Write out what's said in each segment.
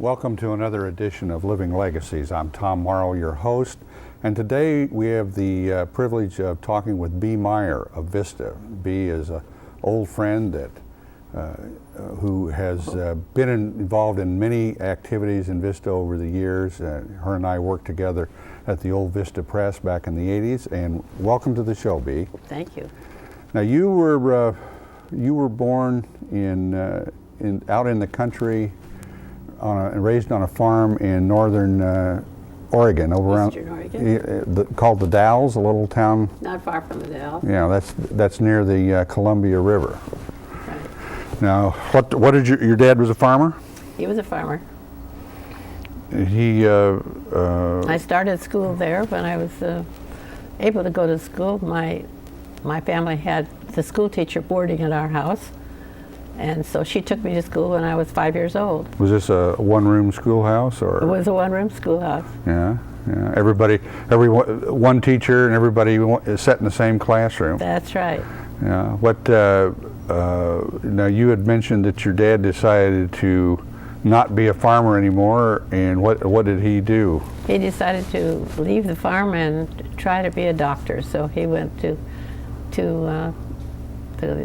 Welcome to another edition of Living Legacies. I'm Tom Morrow, your host, and today we have the privilege of talking with B. Meyers of Vista. B is an old friend that who has been involved in many activities in Vista over the years. Her and I worked together at the old Vista Press back in the 80s, and welcome to the show, B. Thank you. Now you were born out in the country, raised on a farm in northern Oregon, Eastern Oregon. Called the Dalles, a little town. Not far from the Dalles. Yeah, that's near the Columbia River. Right. Now, what did your dad was a farmer? He was a farmer. I started school there when I was able to go to school. My family had the school teacher boarding at our house. And so she took me to school when I was 5 years old. Was this a one-room schoolhouse, or? It was a one-room schoolhouse. Yeah, yeah. One teacher, and everybody sat in the same classroom. That's right. Yeah. Now you had mentioned that your dad decided to not be a farmer anymore, and what did he do? He decided to leave the farm and try to be a doctor. So he went to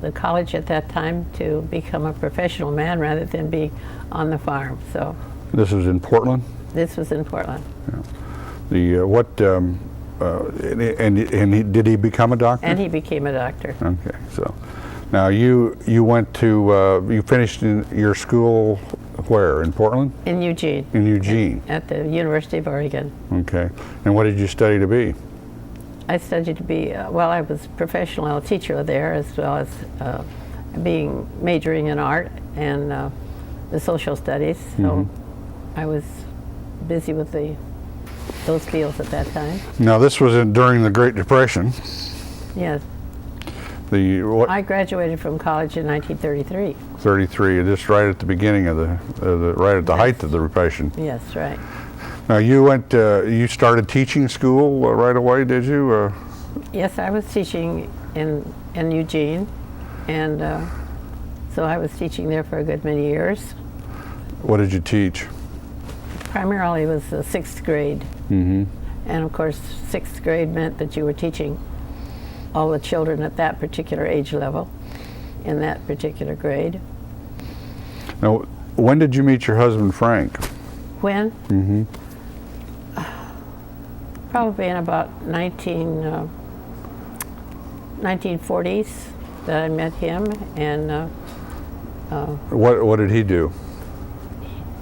the college at that time to become a professional man rather than be on the farm. So this was in Portland? This was in Portland. Yeah. Did he become a doctor? And he became a doctor. Okay, so now you went to you finished your school where, in Portland? In Eugene. In Eugene. At the University of Oregon. Okay, and what did you study to be? I studied to be, I was a professional teacher there, as well as majoring in art and the social studies. So I was busy with those fields at that time. Now this was during the Great Depression. Yes. I graduated from college in 1933. 33, just right at the beginning of the height of the Depression. Yes, right. Now you started teaching school right away, did you? Yes, I was teaching in Eugene, and so I was teaching there for a good many years. What did you teach? Primarily it was the 6th grade. Mm-hmm. And of course, 6th grade meant that you were teaching all the children at that particular age level in that particular grade. Now, when did you meet your husband, Frank? When? Mm-hmm. Probably in about 1940s that I met him, and what did he do?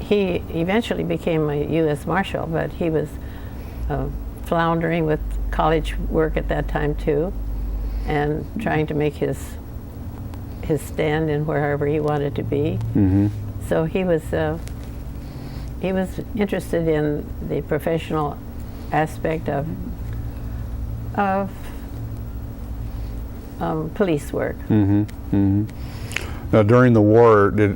He eventually became a U.S. Marshal, but he was floundering with college work at that time too, and trying to make his stand in wherever he wanted to be. Mm-hmm. So he was interested in the professional aspect of police work. Mm-hmm. Mm-hmm. Now, during the war, did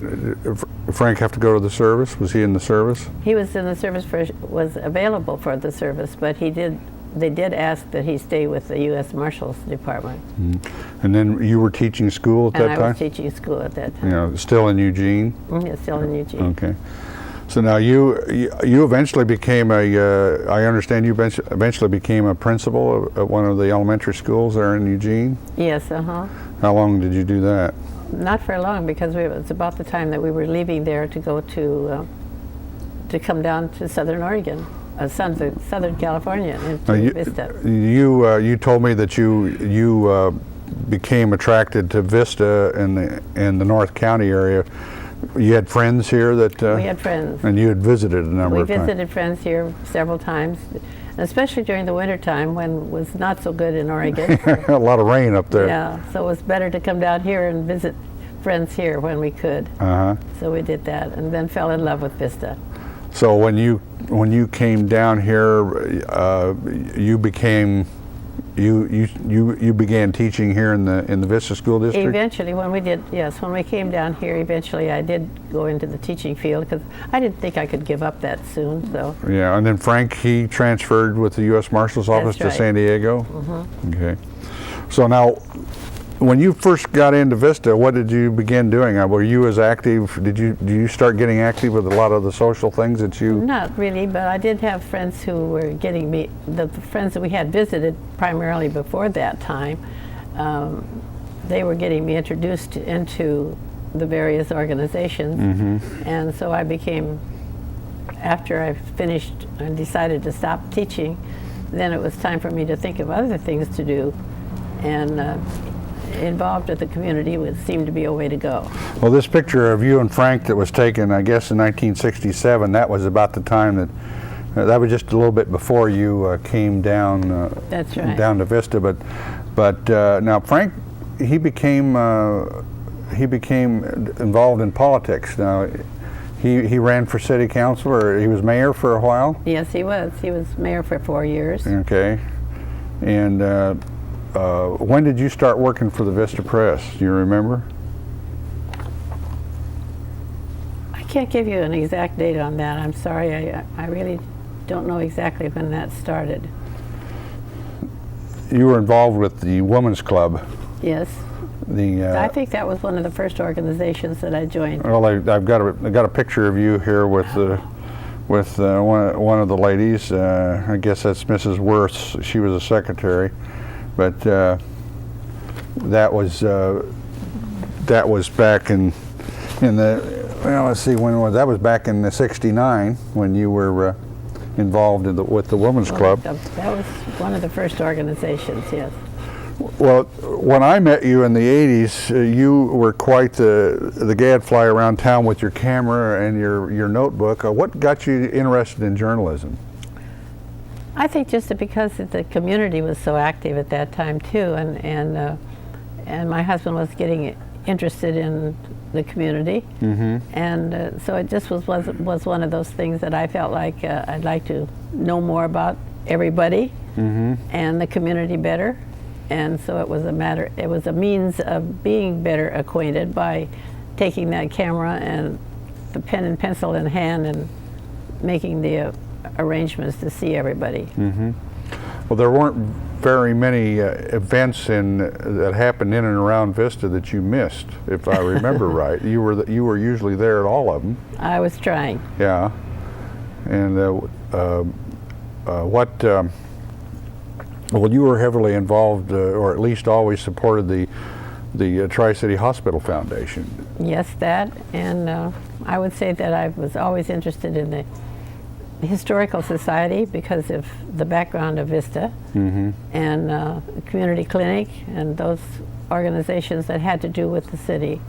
Frank have to go to the service? Was he in the service? He was in the service was available for the service, but they did ask that he stay with the U.S. Marshal's Department. Mm-hmm. And then you were teaching school at that time? And I was teaching school at that time. You know, still in Eugene? Yeah, still in Eugene. Okay. So now you eventually became I understand you eventually became a principal at one of the elementary schools there in Eugene? Yes, uh-huh. How long did you do that? Not for long, because it was about the time that we were leaving there to go to come down to Southern Oregon, Southern California, into Vista. You told me that you became attracted to Vista in the North County area. You had friends here that... we had friends. And you had visited a number of times. We visited friends here several times, especially during the winter time when it was not so good in Oregon. A lot of rain up there. Yeah, so it was better to come down here and visit friends here when we could. Uh-huh. So we did that, and then fell in love with Vista. So when you came down here, you began teaching here in the Vista School District? Eventually, when we came down here, eventually I did go into the teaching field because I didn't think I could give up that soon. So yeah, and then Frank, he transferred with the U.S. Marshal's Office to San Diego? Mm-hmm. Okay. So now, when you first got into Vista, what did you begin doing? Were you as active? Do you start getting active with a lot of the social things that you? Not really, but I did have friends who were getting me, the friends that we had visited primarily before that time, they were getting me introduced into the various organizations. And so I became, after I finished and decided to stop teaching, then it was time for me to think of other things to do. And involved with the community would seem to be a way to go. Well, this picture of you and Frank that was taken, I guess, in 1967, that was about the time that was just a little bit before you came down. That's right. Down to Vista, but now Frank, he became involved in politics. Now, he ran for city council, or he was mayor for a while. Yes, he was. He was mayor for 4 years. Okay, and. When did you start working for the Vista Press? Do you remember? I can't give you an exact date on that. I'm sorry. I really don't know exactly when that started. You were involved with the Women's Club. Yes. I think that was one of the first organizations that I joined. Well, I've got a picture of you here with one of the ladies. I guess that's Mrs. Worth. She was a secretary. But that was back in the, well, let's see, when was that? Was back in the '69 when you were involved with the Women's Club. That was one of the first organizations, yes. Well, when I met you in the '80s, you were quite the gadfly around town with your camera and your notebook. What got you interested in journalism? I think just because the community was so active at that time too, and my husband was getting interested in the community, and so it just was one of those things that I felt like I'd like to know more about everybody and the community better, and so it was a means of being better acquainted by taking that camera and the pen and pencil in hand and making the arrangements to see everybody. Well, there weren't very many events that happened in and around Vista that you missed, if I remember right. You were usually there at all of them. I was trying. Yeah, and well, you were heavily involved, or at least always supported the Tri-City Hospital Foundation. Yes, that, and I would say that I was always interested in the Historical Society because of the background of Vista, and the community clinic and those organizations that had to do with the city.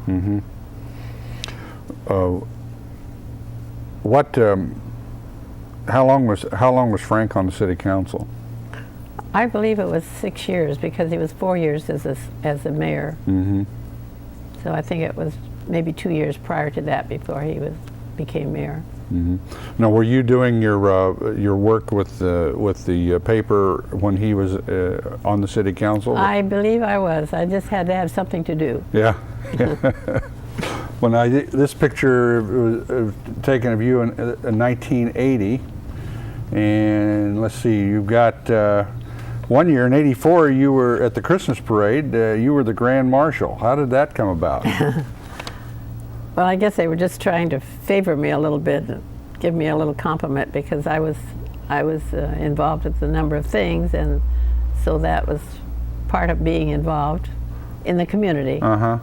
How long was Frank on the city council? I believe it was 6 years because he was 4 years as a mayor. So I think it was maybe 2 years prior to that before he became mayor. Now, were you doing your work with the paper when he was on the city council? I believe I was. I just had to have something to do. Yeah. This picture was taken of you in 1980, and let's see, you've got 1 year in '84. You were at the Christmas parade. You were the Grand Marshal. How did that come about? Well, I guess they were just trying to favor me a little bit and give me a little compliment because I was involved with a number of things, and so that was part of being involved in the community. Well,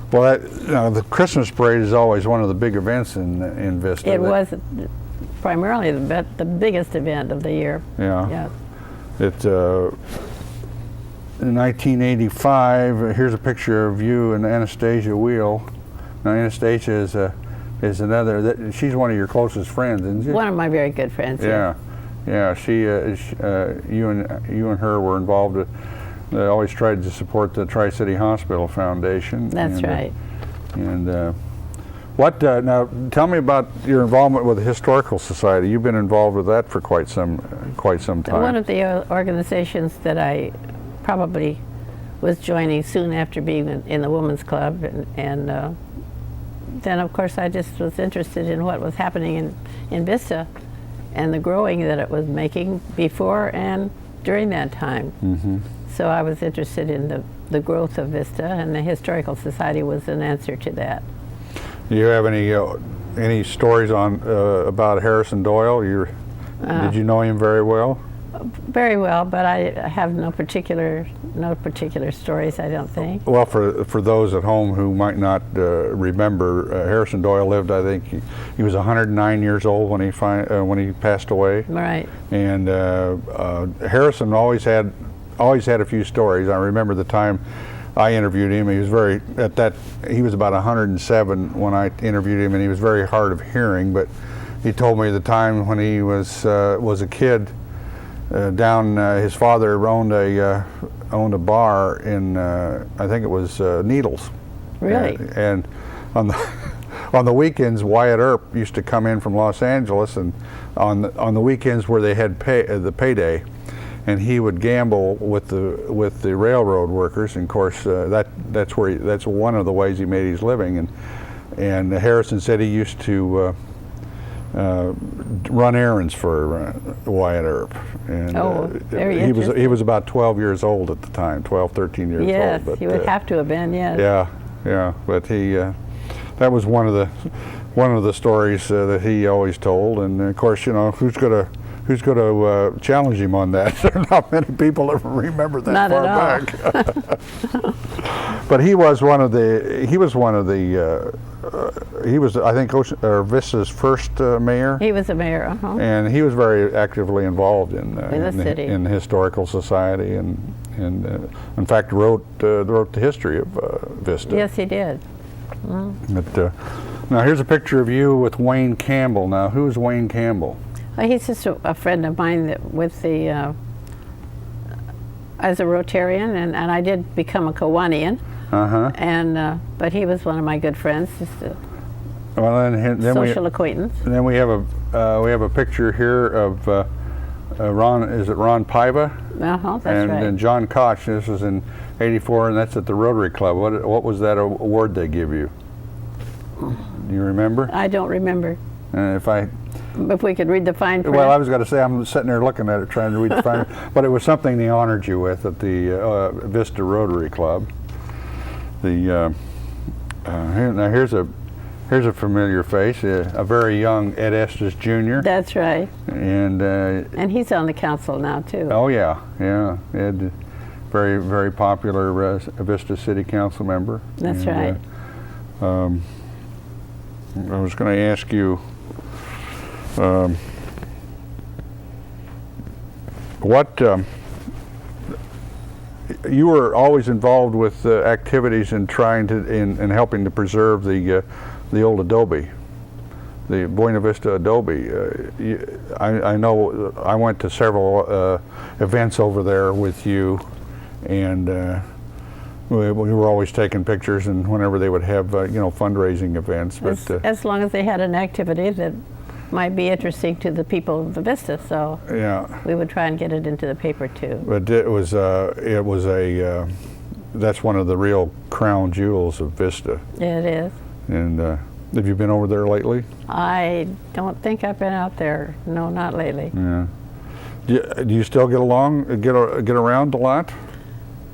the Christmas parade is always one of the big events in Vista. It was primarily the biggest event of the year. Yeah. In 1985, here's a picture of you and Anastasia Wheel. Now, Anastasia is another. She's one of your closest friends, isn't she? One of my very good friends. Yeah, yeah. You and her were involved. They always tried to support the Tri-City Hospital Foundation. That's right. And now tell me about your involvement with the Historical Society. You've been involved with that for quite some time. One of the organizations that I probably was joining soon after being in the Women's Club, and then of course I just was interested in what was happening in Vista and the growing that it was making before and during that time. So I was interested in the the growth of Vista, and the Historical Society was an answer to that. Do you have any stories on about Harrison Doyle? Did you know him very well? Very well, but I have no particular stories, I don't think. Well, for those at home who might not remember, Harrison Doyle lived, I think he was 109 years old when he passed away. Right. And Harrison always had a few stories. I remember the time I interviewed him. He was about 107 when I interviewed him, and he was very hard of hearing. But he told me the time when he was a kid. His father owned a bar in I think it was Needles. Really? And on the weekends, Wyatt Earp used to come in from Los Angeles, and on the weekends where they had the payday, and he would gamble with the railroad workers. And of course, that's one of the ways he made his living. And Harrison said he used to run errands for Wyatt Earp, and he was about 12 years old at the time, 12, 13 years old. Yes, But, he would have to have been. Yes. Yeah. But that was one of the stories that he always told. And of course, who's going to challenge him on that? There are not many people that remember that Not far at all. back. But he was I think Vista's first mayor. He was a mayor, And he was very actively involved in the city, in the Historical Society, and in fact wrote the history of Vista. Yes, he did. But now here's a picture of you with Wayne Campbell. Now, who's Wayne Campbell? He's just a friend of mine as a Rotarian, and I did become a Kiwanian. And but he was one of my good friends, just a social acquaintance. And then we have a picture here of Ron. Is it Ron Paiva? That's right. And John Koch. This was in '84, and that's at the Rotary Club. What was that award they give you? Do you remember? I don't remember. If we could read the fine print. Well, I was going to say, I'm sitting there looking at it, trying to read the fine print, but it was something they honored you with at the Vista Rotary Club. Now here's a familiar face, a very young Ed Estes Jr. That's right. And he's on the council now too. Oh yeah. Ed, very, very popular Vista City Council member. That's right. I was going to ask you, you were always involved with activities in helping to preserve the old adobe, the Buena Vista adobe. I know I went to several events over there with you, and we were always taking pictures, and whenever they would have fundraising events. But as long as they had an activity that might be interesting to the people of the Vista, so we would try and get it into the paper too. But that's one of the real crown jewels of Vista. It is. And have you been over there lately? I don't think I've been out there. No, not lately. Yeah. Do you still get around a lot?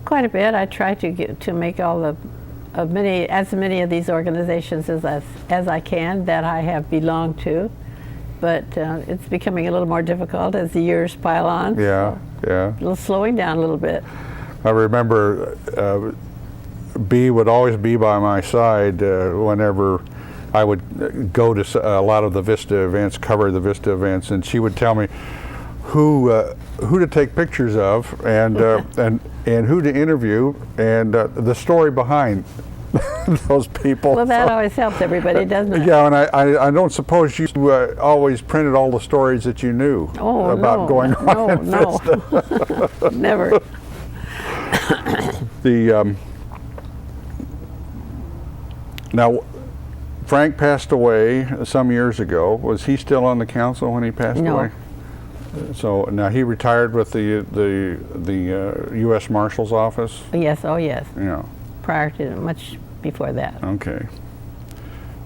Quite a bit. I try to make as many of these organizations as I can that I have belonged to. But it's becoming a little more difficult as the years pile on. Yeah. A little slowing down a little bit. I remember Bea would always be by my side whenever I would go to a lot of the Vista events, cover the Vista events, and she would tell me who to take pictures of, and who to interview, and the story behind those people. Well, that always helps everybody, doesn't it? Yeah, and I don't suppose you always printed all the stories that you knew about going on in Vista. Never. Now, Frank passed away some years ago. Was he still on the council when he passed away? So now he retired with the U.S. Marshal's office? Yes, oh yes. Yeah. Prior to, much before that. Okay.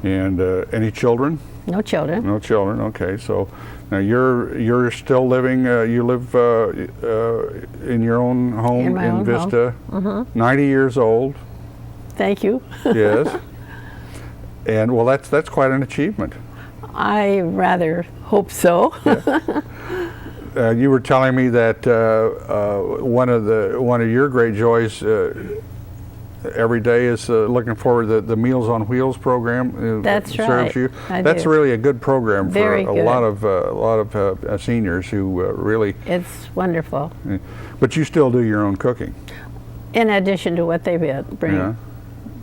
And any children? No children. No children. Okay, so now you're still living. You live in your own home In my own Vista. home. 90 years old. Thank you. Yes. And well, that's quite an achievement. I rather hope so. You were telling me that one of your great joys every day is looking forward to the Meals on Wheels program. That's serves right. you. I That's do. really a good program for Very a good. lot of seniors who really. It's wonderful. But you still do your own cooking. In addition to what they bring. Yeah.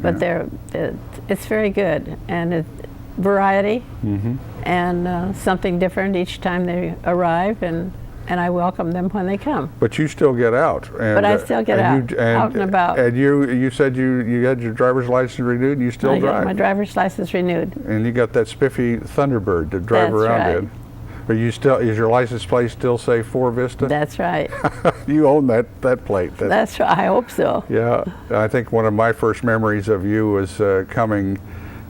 But it's very good, and it's variety and something different each time they arrive, and I welcome them when they come. But you still get out. And, But I still get out and about. And you said you had your driver's license renewed, and you still I got drive. my driver's license renewed. And you got that spiffy Thunderbird to drive That's around right. in. Are you still? Is your license plate still say for Vista? That's right. You own that plate. That's right. I hope so. Yeah, I think one of my first memories of you was coming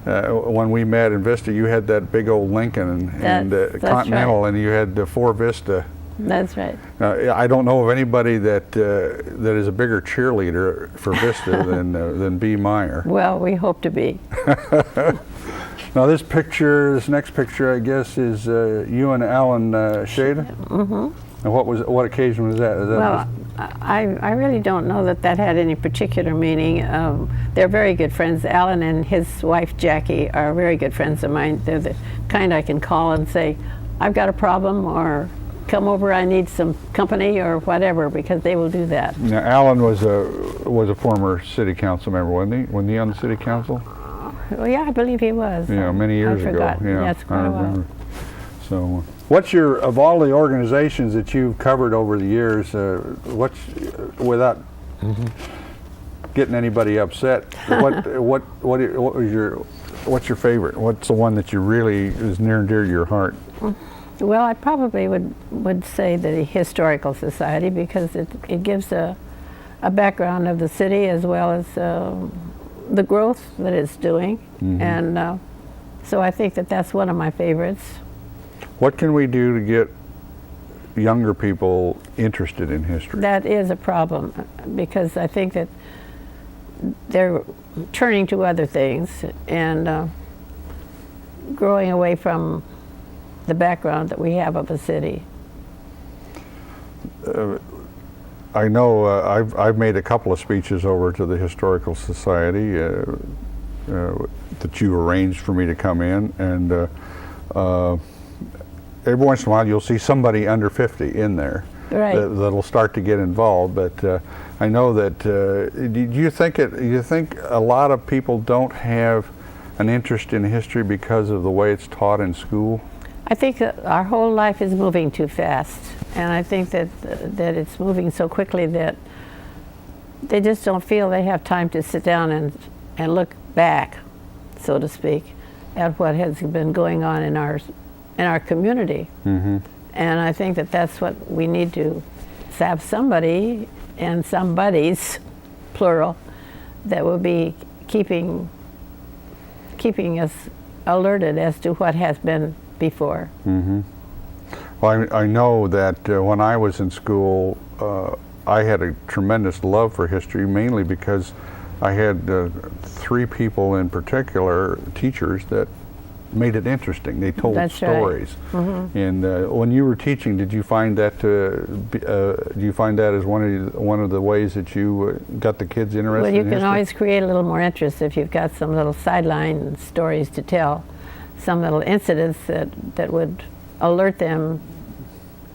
when we met in Vista. You had that big old Lincoln and That's Continental, right. and you had the for Vista. That's right. I don't know of anybody that is a bigger cheerleader for Vista than B. Meyer. Well, we hope to be. Now this next picture, I guess, is you and Alan Shada. And what occasion was that? Is that Well, I really don't know that had any particular meaning. They're very good friends. Alan and his wife Jackie are very good friends of mine. They're the kind I can call and say, I've got a problem, or come over, I need some company, or whatever, because they will do that. Now, Alan was a former city council member, wasn't he? Wasn't he on the city council? Well, yeah, I believe he was. Yeah, many years I ago. forgot. Yeah, it's quite I a while. remember. So, of all the organizations that you've covered over the years, without getting anybody upset, what's your favorite? What's the one that you really is near and dear to your heart? Well, I probably would say the Historical Society, because it gives a background of the city as well as the growth that it's doing, and so I think that's one of my favorites. What can we do to get younger people interested in history? That is a problem, because I think that they're turning to other things and growing away from the background that we have of a city. I know I've made a couple of speeches over to the Historical Society that you arranged for me to come in, and every once in a while you'll see somebody under 50 in there. Right. That'll start to get involved. But I know that. Do you think a lot of people don't have an interest in history because of the way it's taught in school? I think that our whole life is moving too fast, and I think that it's moving so quickly that they just don't feel they have time to sit down and look back, so to speak, at what has been going on in our community. And I think that's what we need to have, somebody and somebodies, plural, that will be keeping us alerted as to what has been before. Well, I know that when I was in school, I had a tremendous love for history, mainly because I had three people in particular, teachers, that made it interesting. They told stories. And when you were teaching, did you find that as one of the ways that you got the kids interested? Well, you in can history? always create a little more interest if you've got some little sideline stories to tell, some little incidents that would alert them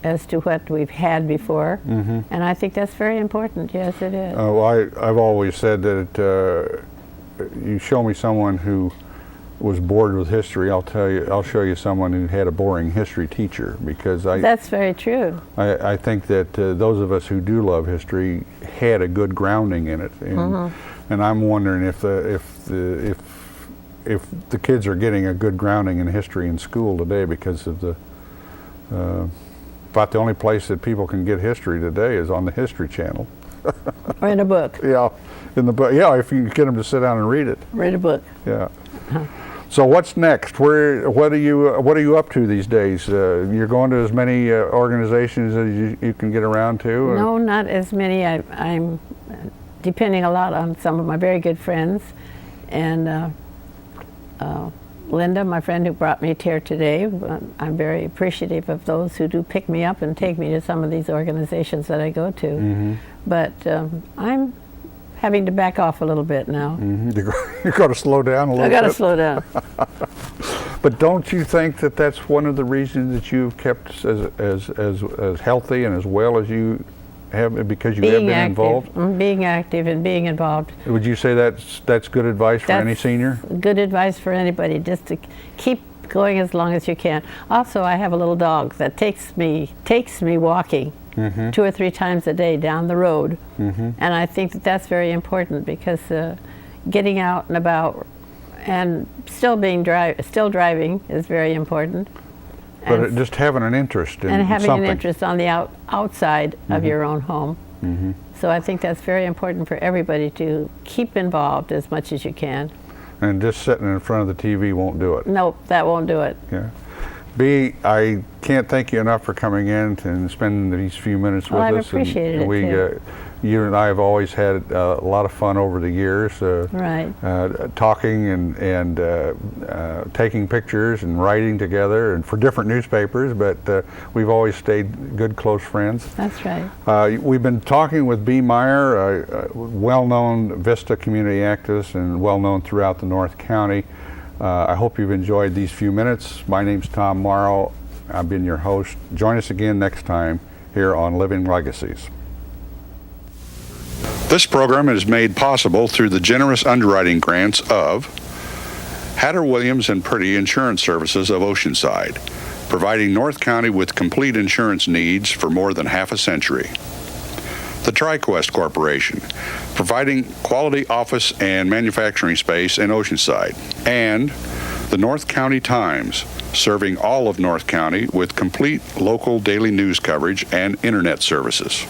as to what we've had before. And I think that's very important. Yes, it is. Well, I've always said that you show me someone who was bored with history, I'll show you someone who had a boring history teacher, because that's very true. I think that those of us who do love history had a good grounding in it, and I'm wondering if the kids are getting a good grounding in history in school today, because of about the only place that people can get history today is on the History Channel. Or in a book. Yeah, in the book. Yeah, if you can get them to sit down and read it. Read a book. Yeah. So what's next? What are you up to these days? You're going to as many organizations as you can get around to? Or? No, not as many. I'm depending a lot on some of my very good friends, and Linda, my friend who brought me here today. I'm very appreciative of those who do pick me up and take me to some of these organizations that I go to. Mm-hmm. But I'm having to back off a little bit now. Mm-hmm. You're going to slow down a little bit? I got to slow down. But don't you think that that's one of the reasons that you've kept as healthy and as well as you have, because you have been involved? Being active and being involved. Would you say that's good advice for any senior? Good advice for anybody, just to keep going as long as you can. Also, I have a little dog that takes me walking 2 or 3 times a day down the road, and I think that's very important, because getting out and about and still driving is very important. But just having an interest in and having something. an interest on the outside of your own home. So I think that's very important for everybody, to keep involved as much as you can. And just sitting in front of the TV won't do it. Nope, that won't do it. Yeah. B, I can't thank you enough for coming in and spending these few minutes with us. I've appreciated it too. You and I have always had a lot of fun over the years, Right. Talking and taking pictures and writing together, and for different newspapers, but we've always stayed good, close friends. That's right. We've been talking with B. Meyer, a well-known Vista community activist and well-known throughout the North County. I hope you've enjoyed these few minutes. My name's Tom Morrow. I've been your host. Join us again next time here on Living Legacies. This program is made possible through the generous underwriting grants of Hatter Williams and Purdy Insurance Services of Oceanside, providing North County with complete insurance needs for more than half a century. The TriQuest Corporation, providing quality office and manufacturing space in Oceanside. And the North County Times, serving all of North County with complete local daily news coverage and internet services.